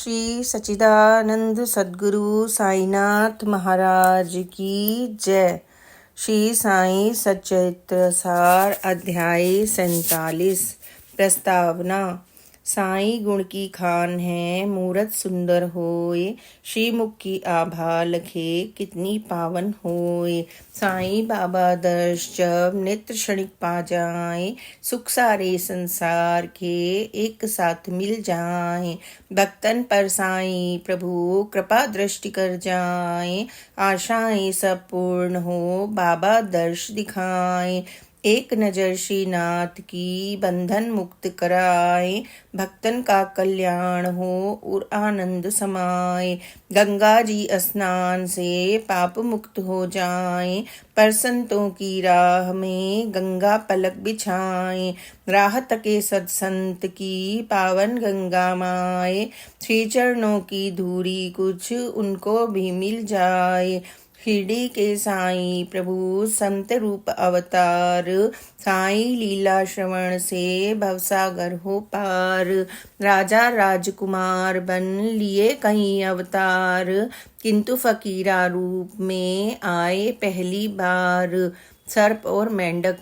श्री सच्चिदानंद सद्गुरु साईनाथ महाराज की जय। श्री साई सच्चरित्र सार अध्याय 47। प्रस्तावना। साई गुण की खान है, मूरत सुंदर होए। श्री मुख की आभा लखे, कितनी पावन होए। साई बाबा दर्श जब नेत्र क्षणिक पा जाए, सुख सारे संसार के एक साथ मिल जाए। भक्तन पर साई प्रभु कृपा दृष्टि कर जाए, आशाएं सब पूर्ण हो बाबा दर्श दिखाए। एक नजर श्रीनाथ की बंधन मुक्त कराए, भक्तन का कल्याण हो और आनंद समाए। गंगा जी स्नान से पाप मुक्त हो जाए, पर संतों की राह में गंगा पलक बिछाए। राह तके सत्संत की पावन गंगा माए, श्री चरणों की धूरी कुछ उनको भी मिल जाए। शिरडी के साईं प्रभु संत रूप अवतार, साई लीला श्रवण से भवसागर हो पार। राजा राजकुमार बन लिए कई अवतार, किंतु फकीरा रूप में आए पहली बार। सर्प और मेंढक।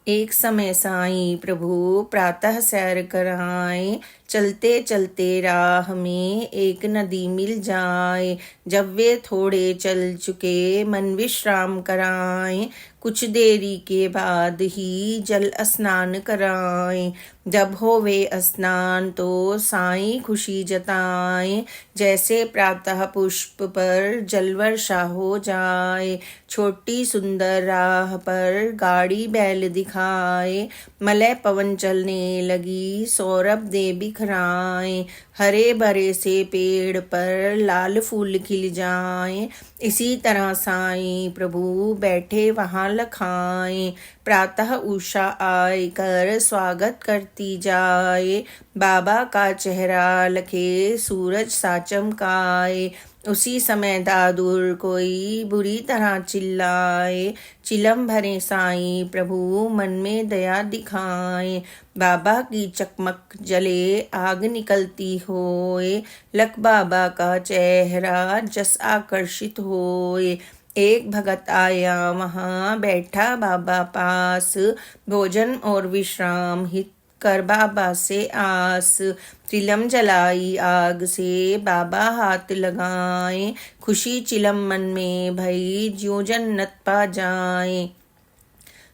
एक समय साईं प्रभु प्रातः सैर कराए, चलते चलते राह में एक नदी मिल जाए। जब वे थोड़े चल चुके मन विश्राम कराए, कुछ देरी के बाद ही जल स्नान कराए। जब हो वे स्नान तो साईं खुशी जताए, जैसे प्रातः पुष्प पर जल वर्षा हो जाए। छोटी सुंदर राह पर गाड़ी बैल दिखाए, मलय पवन चलने लगी सौरभ दे बिखराए। हरे भरे से पेड़ पर लाल फूल खिल जाए, इसी तरह साईं प्रभु बैठे वहां लखाए। प्रातः उषा आए कर स्वागत करती जाए, बाबा का चेहरा लखे सूरज सा चमकाए। उसी समय दादुर कोई बुरी तरह चिल्लाए, चिलम भरे साईं प्रभु मन में दया दिखाए। बाबा की चकमक जले आग निकलती होए, लख बाबा का चेहरा जस आकर्षित होए। एक भगत आया वहां बैठा बाबा पास, भोजन और विश्राम हित कर बाबा से आस। चिलम जलाई आग से बाबा हाथ लगाए, खुशी चिलम मन में भई ज्यों जन्नत पा जाए।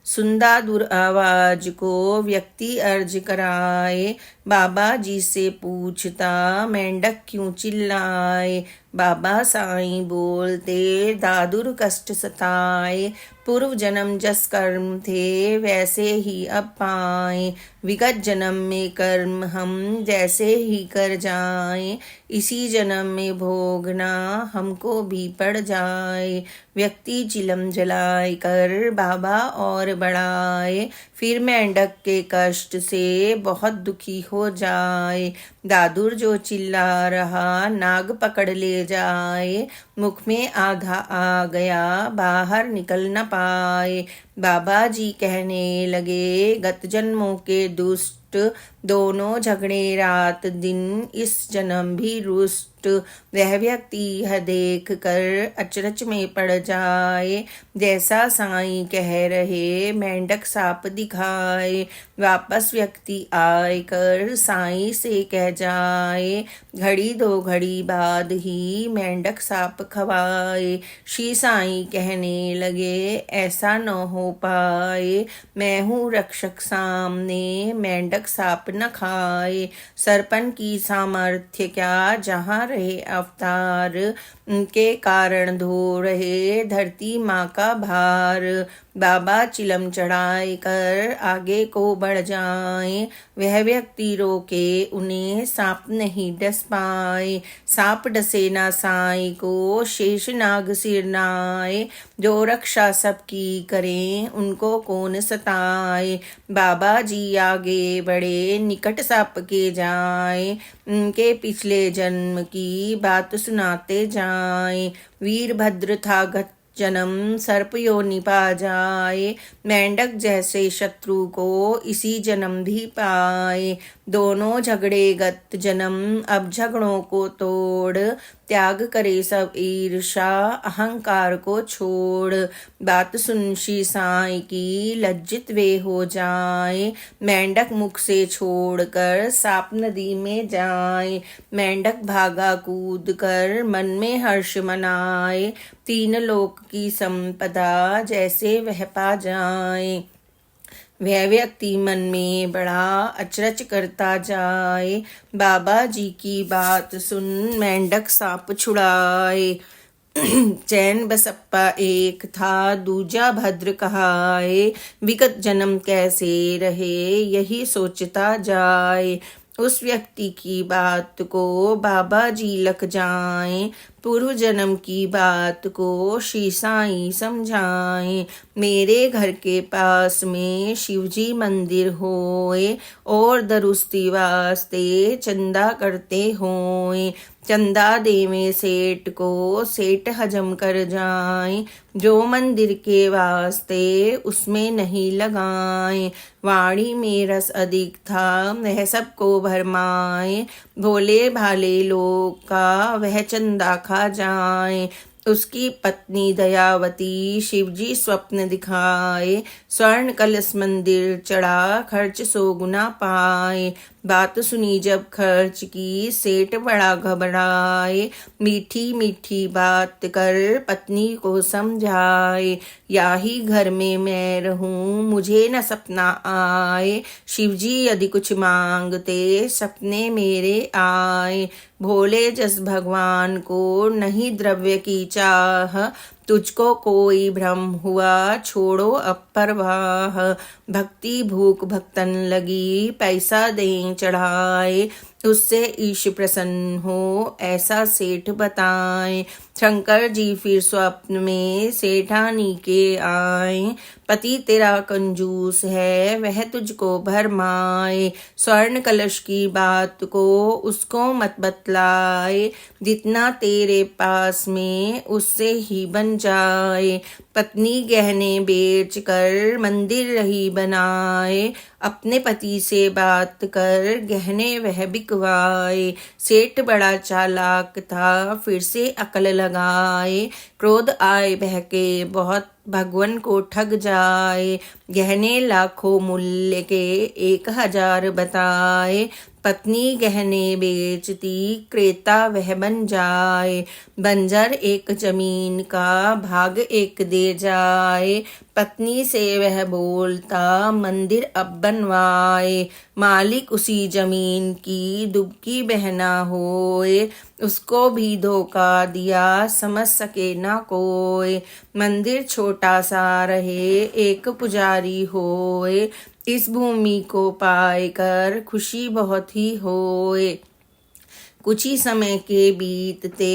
सुंदा दुर आवाज को व्यक्ति अर्ज कराए, बाबा जी से पूछता मेंढक क्यों चिल्लाए। बाबा साईं बोलते दादुर कष्ट सताए, पूर्व जन्म जस कर्म थे वैसे ही अब पाए। विगत जन्म में कर्म हम जैसे ही कर जाए, इसी जन्म में भोगना हमको भी पड़ जाए। व्यक्ति चिलम जलाए कर बाबा और बढ़ाए, फिर मेंढक के कष्ट से बहुत दुखी हो जाए। दादुर जो चिल्ला रहा नाग पकड़ ले जाए, मुख में आधा आ गया बाहर निकल न पाए। बाबा जी कहने लगे गत जन्मों के दुष्ट, दोनों झगड़े रात दिन इस जन्म भी रुष्ट। वह व्यक्ति यह देख कर अचरज में पड़ जाए, जैसा साईं कह रहे मेंढक सांप दिखाए। वापस व्यक्ति आए कर साईं से कह जाए, घड़ी दो घड़ी बाद ही मेंढक सांप खवाए। श्री साईं कहने लगे ऐसा न हो पाए, मैं हूँ रक्षक सामने मेंढक सांप न खाए। सरपन की सामर्थ्य क्या जहाँ रहे अवतार, उनके कारण धो रहे धरती माँ का भार। बाबा चिलम चढ़ाए कर आगे को बढ़ जाए, वह व्यक्ति रोके उन्हें सांप नहीं डस पाए। सांप डसे ना साईं को शेष नाग सिर नाए, जो रक्षा सबकी करें उनको कौन सताए। बाबा जी आगे बढ़े निकट सांप के जाए, उनके पिछले जन्म की बात सुनाते जाए। वीरभद्र था जन्म सर्प योनि पा जाए। मेंढक जैसे शत्रु को इसी जन्म भी पाए। दोनों झगड़ेगत जन्म अब झगड़ों को तोड़। त्याग करे सब ईर्षा अहंकार को छोड़। बात सुन श्री साईं की लज्जित वे हो जाए। मेंढक मुख से छोड़कर सांप नदी में जाए। मेंढक भागा कूद कर मन में हर्ष मनाए। तीन लोक की संपदा जैसे वह पा जाए। वह व्यक्ति मन में बड़ा अचरज करता जाए। बाबा जी की बात सुन मेंढक सांप छुड़ाए। चैन बसप्पा एक था दूजा भद्र कहाए। विगत जन्म कैसे रहे यही सोचता जाए। उस व्यक्ति की बात को बाबा जी लख जाएं। पूर्व जन्म की बात को श्री साईं समझाएं। मेरे घर के पास में शिवजी मंदिर होए और दरुस्ती वास्ते चंदा करते होए। चंदा देवे सेठ को सेठ हजम कर जाए। जो मंदिर के वास्ते उसमें नहीं लगाए। वाणी में रस अधिक था वह सबको भरमाए। भोले भाले लोग का वह चंदा खा जाए। उसकी पत्नी दयावती शिवजी स्वप्न दिखाए। स्वर्ण कलश मंदिर चढ़ा खर्च 100 गुना पाए। बात सुनी जब खर्च की सेठ बड़ा घबराए। मीठी मीठी बात कर पत्नी को समझाए। या ही घर में मैं रहूं मुझे न सपना आए। शिवजी यदि कुछ मांगते सपने मेरे आए। भोले जस भगवान को नहीं द्रव्य की चाह। तुझको कोई भ्रम हुआ छोड़ो अब परवाह। भक्ति भूख भक्तन लगी पैसा दें चढ़ाए। उससे ईश प्रसन्न हो ऐसा सेठ बताएं। शंकर जी फिर स्वप्न में सेठानी के आए। पति तेरा कंजूस है वह तुझको भरमाए। स्वर्ण कलश की बात को उसको मत बतलाए। जितना तेरे पास में उससे ही बन जाए। पत्नी गहने बेच कर मंदिर रही बनाए। अपने पति से बात कर गहने वह बिकवाए। सेठ बड़ा चालाक था फिर से अकल लगाए। क्रोध आए बहके बहुत भगवन को ठग जाए। गहने लाखों मूल्य के 1000 बताए। पत्नी गहने बेचती क्रेता वह बन जाए। बंजर एक जमीन का भाग एक दे जाए। पत्नी से वह बोलता मंदिर अब बनवाए। मालिक उसी जमीन की दुबकी बहना होए। उसको भी धोखा दिया समझ सके ना कोई। मंदिर छोटा सा रहे एक पुजारी होए। इस भूमि को पाए कर खुशी बहुत ही होए। कुछ ही समय के बीतते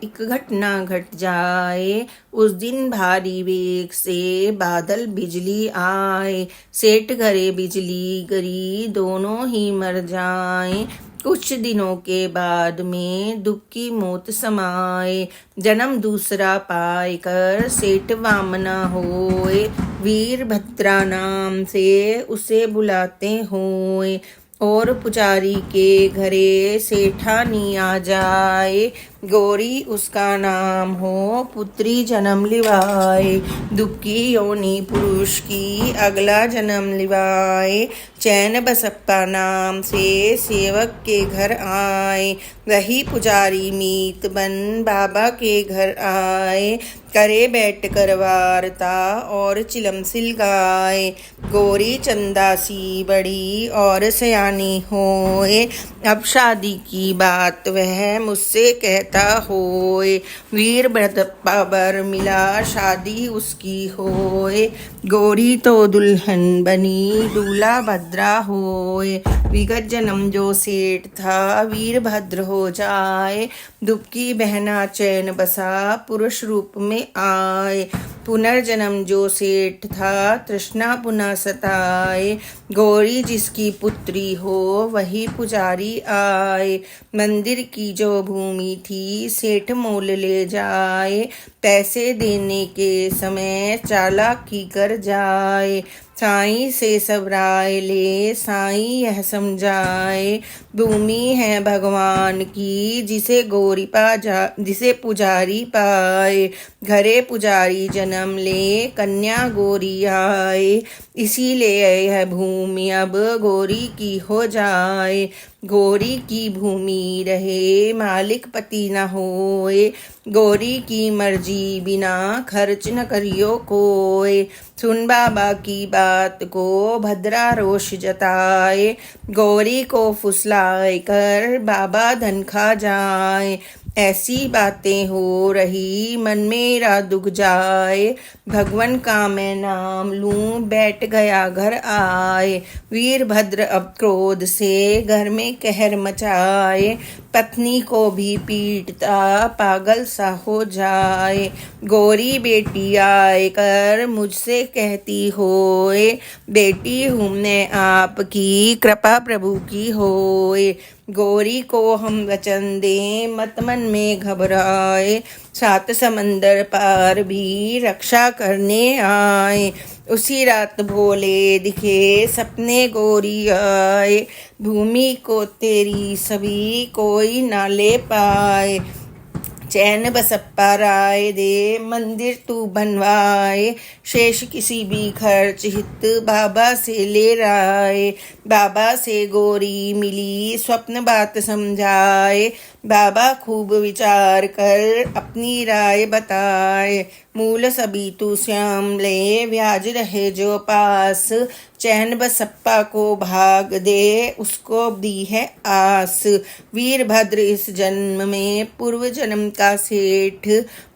एक घटना घट जाए। उस दिन भारी वेग से बादल बिजली आए। सेठ घरे बिजली गिरी दोनों ही मर जाए। कुछ दिनों के बाद में दुख की मौत समाए। जन्म दूसरा पाए कर सेठ वामना होए। वीरभद्रा नाम से उसे बुलाते होए। और पुजारी के घरे सेठानी आ जाए। गौरी उसका नाम हो पुत्री जन्म लिवाए। दुखी योनि पुरुष की अगला जन्म लिवाए। चैन बसप्पा नाम से सेवक के घर आए। वही पुजारी मीत बन बाबा के घर आए। करे बैठ कर वार्ता और चिलम सिल गाए। गोरी चंदासी बड़ी और सयानी होए। अब शादी की बात वह मुझसे कहता होए। वीरभद्रप्पा बर मिला शादी उसकी होए। गोरी तो दुल्हन बनी दूल्हा भद्रा होए। विगत जन्म जो सेठ था वीरभद्र हो जाए। दुबकी बहना चैन बसा पुरुष रूप में आए। पुनर्जन्म जो सेठ था, तृष्णा पुनः सताए, गौरी जिसकी पुत्री हो वही पुजारी आए। मंदिर की जो भूमि थी सेठ मोल ले जाए, पैसे देने के समय चालाकी कर जाए। साईं से सब राय ले साईं यह समझाए, भूमि है भगवान की जिसे पुजारी पाए। घरे पुजारी जन्म ले कन्या गौरी आए, इसीलिए यह भूमि अब गौरी की हो जाए। गौरी की भूमि रहे मालिक पति न होए, गौरी की मर्जी बिना खर्च न करियो कोय। सुन बाबा की बात को भद्रा रोष जताए, गौरी को फुसलाए कर बाबा धन खा जाए। ऐसी बातें हो रही मन मेरा दुख जाए, भगवान का मैं नाम लूं बैठ गया घर आए। वीरभद्र अब क्रोध से घर में कहर मचाए, पत्नी को भी पीटता पागल सा हो जाए। गौरी बेटी आए कर मुझसे कहती होए, बेटी हूँ मैं आपकी कृपा प्रभु की होए। गौरी को हम वचन दें मत मन में घबराए, सात समंदर पार भी रक्षा करने आए। उसी रात भोले दिखे सपने गौरी आए, भूमि को तेरी सभी कोई ना ले पाए। चैन बसप्पा राय दे मंदिर तू बनवाए, शेष किसी भी खर्च हित बाबा से ले राय। बाबा से गौरी मिली स्वप्न बात समझाए, बाबा खूब विचार कर अपनी राय बताए। मूल सभी तू श्याम ले ब्याज रहे जो पास, चैन बसप्पा को भाग दे उसको दी है आस। वीरभद्र इस जन्म में पूर्व जन्म का सेठ,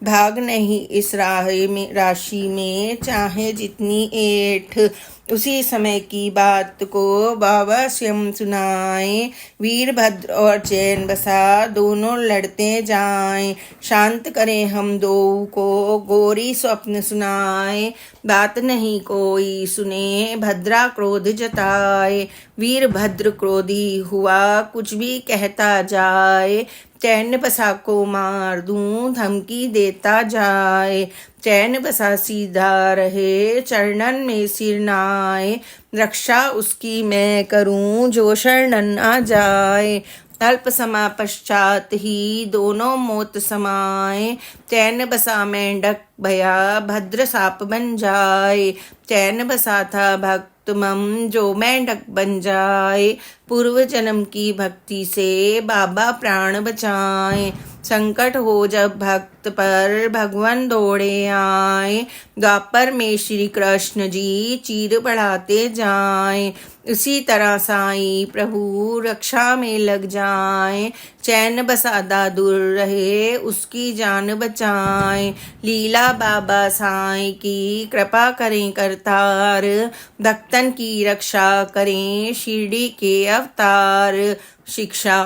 भाग नहीं इस राशि में चाहे जितनी ऐठ। उसी समय की बात को बाबा स्वयं सुनाए, वीरभद्र और चैन बसा दोनों लड़ते जाएं। शांत करें हम दो को गौरी स्वप्न सुनाए, बात नहीं कोई सुने भद्रा क्रोध जताए। वीरभद्र क्रोधी हुआ कुछ भी कहता जाए, चैन बसा को मार दूं धमकी देता जाए। चैन बसा सीधा रहे चरणन में सिर नाए, रक्षा उसकी मैं करूं जो शरणन आ जाए। अल्प समय पश्चात ही दोनों मौत समाए, चैन बसा मेंढक भया भद्र साप बन जाए। चैन बसा था भक्त मम जो मेंढक बन जाए, पूर्व जन्म की भक्ति से बाबा प्राण बचाए। संकट हो जब भक्त पर भगवान दौड़े आए, द्वापर में श्री कृष्ण जी चीर बढ़ाते जाएं। उसी तरह साईं प्रभु रक्षा में लग जाएं, चैन बसादा दूर रहे उसकी जान बचाएं। लीला बाबा साईं की कृपा करें करतार, भक्तन की रक्षा करें शिरडी के अवतार। शिक्षा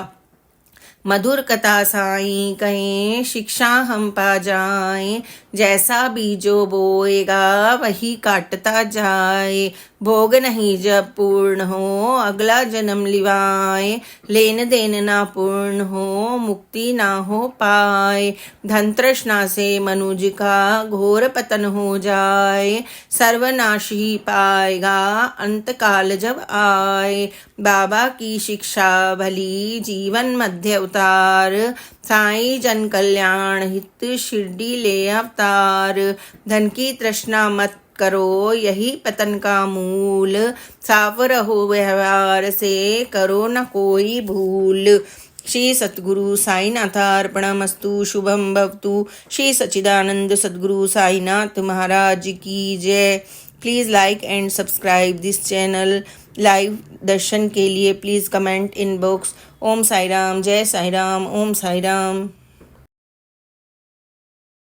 मधुर कथा साईं कहें शिक्षा हम पा जाएं, जैसा बीजो बोएगा वही काटता जाए। भोग नहीं जब पूर्ण हो अगला जन्म लिवाए, लेन देन ना पूर्ण हो मुक्ति ना हो पाए। धन तृष्णा से मनुज का घोर पतन हो जाए, सर्वनाश ही पाएगा अंत काल जब आए। बाबा की शिक्षा भली जीवन मध्य उतार, साईं जन कल्याण हित शिरडी ले अवतार। धन की तृष्णा मत करो यही पतन का मूल, साफ रहो व्यवहार से करो न कोई भूल। श्री सद्गुरु साईनाथार्पणमस्तु। शुभम भवतु। श्री सच्चिदानंद सद्गुरु साईनाथ महाराज की जय। Please like and subscribe this channel. Live दर्शन के लिए please comment in box. Om Sai Ram, जय साई राम, ओम साई राम।